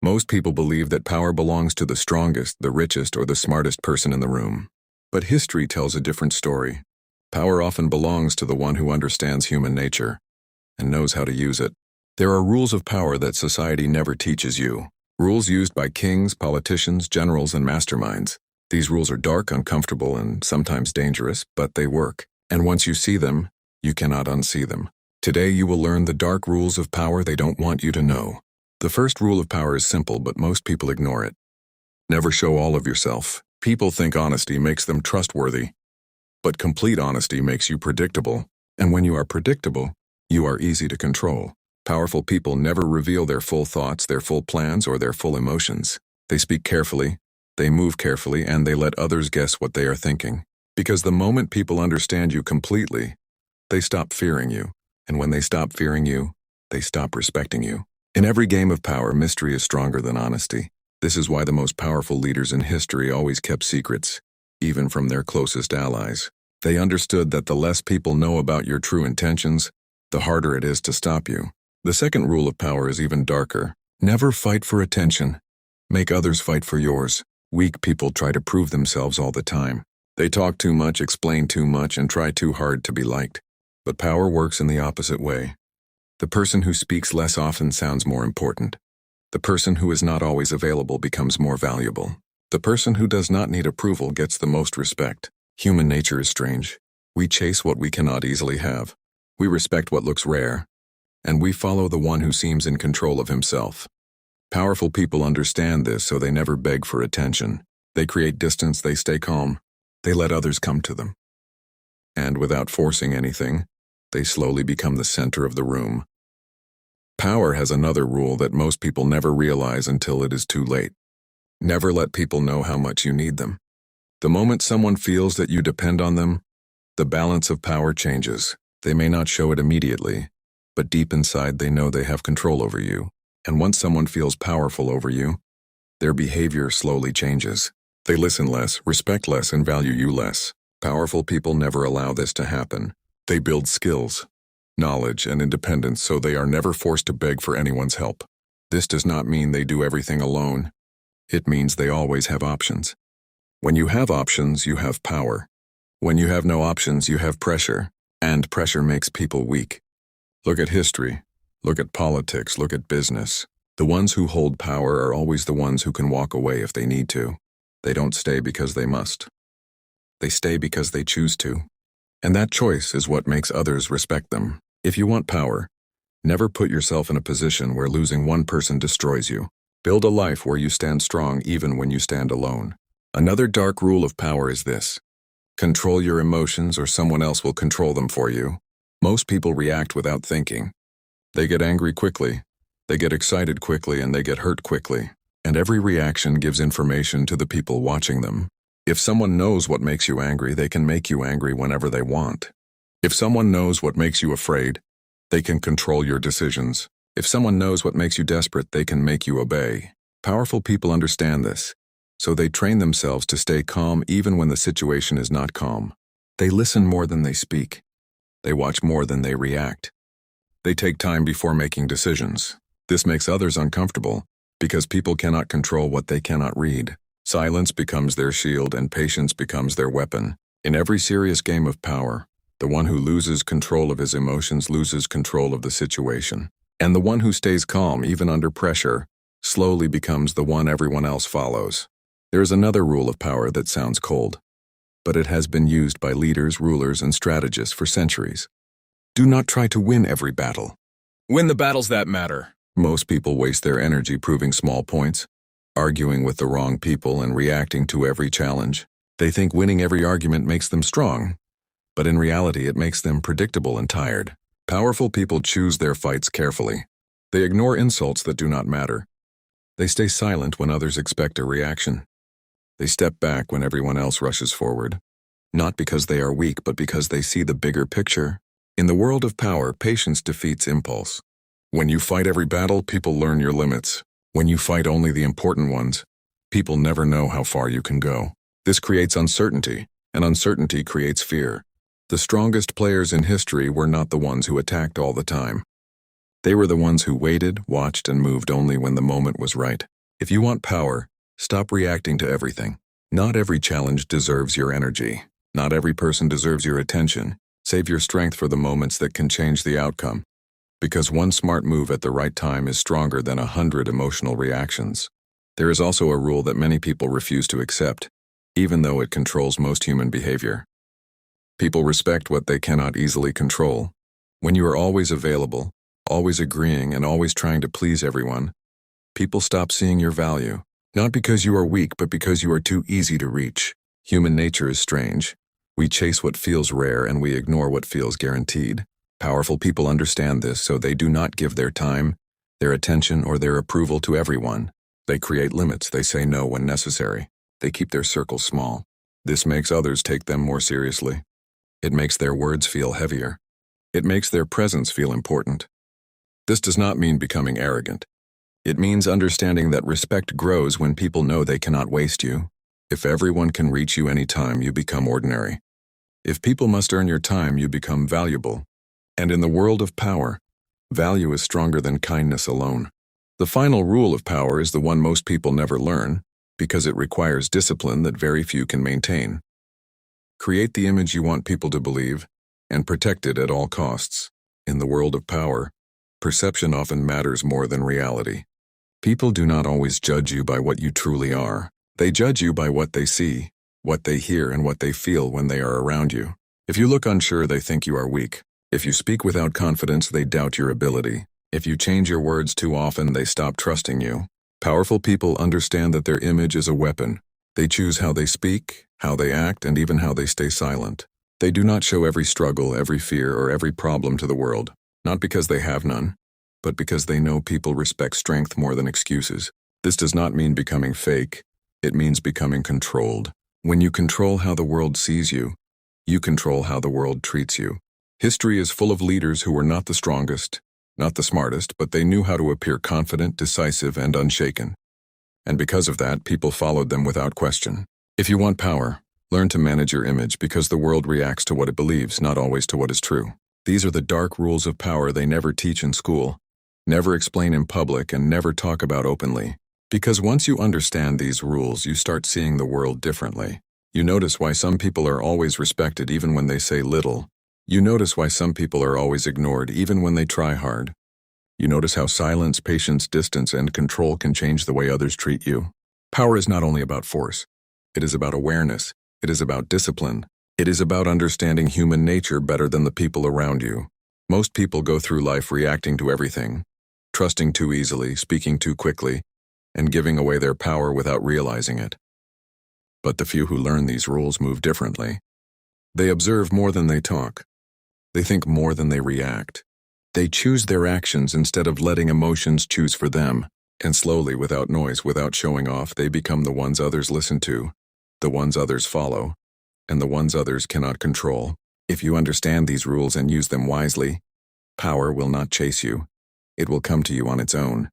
Most people believe that power belongs to the strongest, the richest, or the smartest person in the room. But history tells a different story. Power often belongs to the one who understands human nature and knows how to use it. There are rules of power that society never teaches you. Rules used by kings, politicians, generals, and masterminds. These rules are dark, uncomfortable, and sometimes dangerous, but they work. And once you see them, you cannot unsee them. Today you will learn the dark rules of power they don't want you to know. The first rule of power is simple, but most people ignore it. Never show all of yourself. People think honesty makes them trustworthy, but complete honesty makes you predictable. And when you are predictable, you are easy to control. Powerful people never reveal their full thoughts, their full plans, or their full emotions. They speak carefully, they move carefully, and they let others guess what they are thinking. Because the moment people understand you completely, they stop fearing you. And when they stop fearing you, they stop respecting you. In every game of power, mystery is stronger than honesty. This is why the most powerful leaders in history always kept secrets, even from their closest allies. They understood that the less people know about your true intentions, the harder it is to stop you. The second rule of power is even darker. Never fight for attention. Make others fight for yours. Weak people try to prove themselves all the time. They talk too much, explain too much, and try too hard to be liked. But power works in the opposite way. The person who speaks less often sounds more important. The person who is not always available becomes more valuable. The person who does not need approval gets the most respect. Human nature is strange. We chase what we cannot easily have. We respect what looks rare. And we follow the one who seems in control of himself. Powerful people understand this, so they never beg for attention. They create distance, they stay calm. They let others come to them. And without forcing anything, they slowly become the center of the room. Power has another rule that most people never realize until it is too late. Never let people know how much you need them. The moment someone feels that you depend on them, the balance of power changes. They may not show it immediately, but deep inside they know they have control over you. And once someone feels powerful over you, their behavior slowly changes. They listen less, respect less, and value you less. Powerful people never allow this to happen. They build skills, knowledge, and independence so they are never forced to beg for anyone's help. This does not mean they do everything alone. It means they always have options. When you have options, you have power. When you have no options, you have pressure, and pressure makes people weak. Look at history. Look at politics. Look at business. The ones who hold power are always the ones who can walk away if they need to. They don't stay because they must. They stay because they choose to. And that choice is what makes others respect them. If you want power, never put yourself in a position where losing one person destroys you. Build a life where you stand strong even when you stand alone. Another dark rule of power is this: control your emotions or someone else will control them for you. Most people react without thinking. They get angry quickly, they get excited quickly, and they get hurt quickly. And every reaction gives information to the people watching them. If someone knows what makes you angry, they can make you angry whenever they want. If someone knows what makes you afraid, they can control your decisions. If someone knows what makes you desperate, they can make you obey. Powerful people understand this, so they train themselves to stay calm even when the situation is not calm. They listen more than they speak. They watch more than they react. They take time before making decisions. This makes others uncomfortable, because people cannot control what they cannot read. Silence becomes their shield and patience becomes their weapon. In every serious game of power, the one who loses control of his emotions loses control of the situation. And the one who stays calm even under pressure slowly becomes the one everyone else follows. There is another rule of power that sounds cold, but it has been used by leaders, rulers, and strategists for centuries. Do not try to win every battle. Win the battles that matter. Most people waste their energy proving small points, arguing with the wrong people, and reacting to every challenge. They think winning every argument makes them strong, but in reality it makes them predictable and tired. Powerful people choose their fights carefully. They ignore insults that do not matter. They stay silent when others expect a reaction. They step back when everyone else rushes forward, not because they are weak, but because they see the bigger picture. In the world of power, patience defeats impulse. When you fight every battle, people learn your limits. When you fight only the important ones, people never know how far you can go. This creates uncertainty, and uncertainty creates fear. The strongest players in history were not the ones who attacked all the time. They were the ones who waited, watched, and moved only when the moment was right. If you want power, stop reacting to everything. Not every challenge deserves your energy. Not every person deserves your attention. Save your strength for the moments that can change the outcome. Because one smart move at the right time is stronger than 100 emotional reactions. There is also a rule that many people refuse to accept, even though it controls most human behavior. People respect what they cannot easily control. When you are always available, always agreeing, and always trying to please everyone, people stop seeing your value. Not because you are weak, but because you are too easy to reach. Human nature is strange. We chase what feels rare and we ignore what feels guaranteed. Powerful people understand this, so they do not give their time, their attention, or their approval to everyone. They create limits. They say no when necessary. They keep their circle small. This makes others take them more seriously. It makes their words feel heavier. It makes their presence feel important. This does not mean becoming arrogant. It means understanding that respect grows when people know they cannot waste you. If everyone can reach you anytime, you become ordinary. If people must earn your time, you become valuable. And in the world of power, value is stronger than kindness alone. The final rule of power is the one most people never learn, because it requires discipline that very few can maintain. Create the image you want people to believe, and protect it at all costs. In the world of power, perception often matters more than reality. People do not always judge you by what you truly are. They judge you by what they see, what they hear, and what they feel when they are around you. If you look unsure, they think you are weak. If you speak without confidence, they doubt your ability. If you change your words too often, they stop trusting you. Powerful people understand that their image is a weapon. They choose how they speak, how they act, and even how they stay silent. They do not show every struggle, every fear, or every problem to the world, not because they have none, but because they know people respect strength more than excuses. This does not mean becoming fake. It means becoming controlled. When you control how the world sees you, you control how the world treats you. History is full of leaders who were not the strongest, not the smartest, but they knew how to appear confident, decisive, and unshaken. And because of that, people followed them without question. If you want power, learn to manage your image, because the world reacts to what it believes, not always to what is true. These are the dark rules of power they never teach in school, never explain in public, and never talk about openly. Because once you understand these rules, you start seeing the world differently. You notice why some people are always respected even when they say little. You notice why some people are always ignored even when they try hard. You notice how silence, patience, distance, and control can change the way others treat you. Power is not only about force. It is about awareness. It is about discipline. It is about understanding human nature better than the people around you. Most people go through life reacting to everything, trusting too easily, speaking too quickly, and giving away their power without realizing it. But the few who learn these rules move differently. They observe more than they talk. They think more than they react. They choose their actions instead of letting emotions choose for them. And slowly, without noise, without showing off, they become the ones others listen to, the ones others follow, and the ones others cannot control. If you understand these rules and use them wisely, power will not chase you. It will come to you on its own.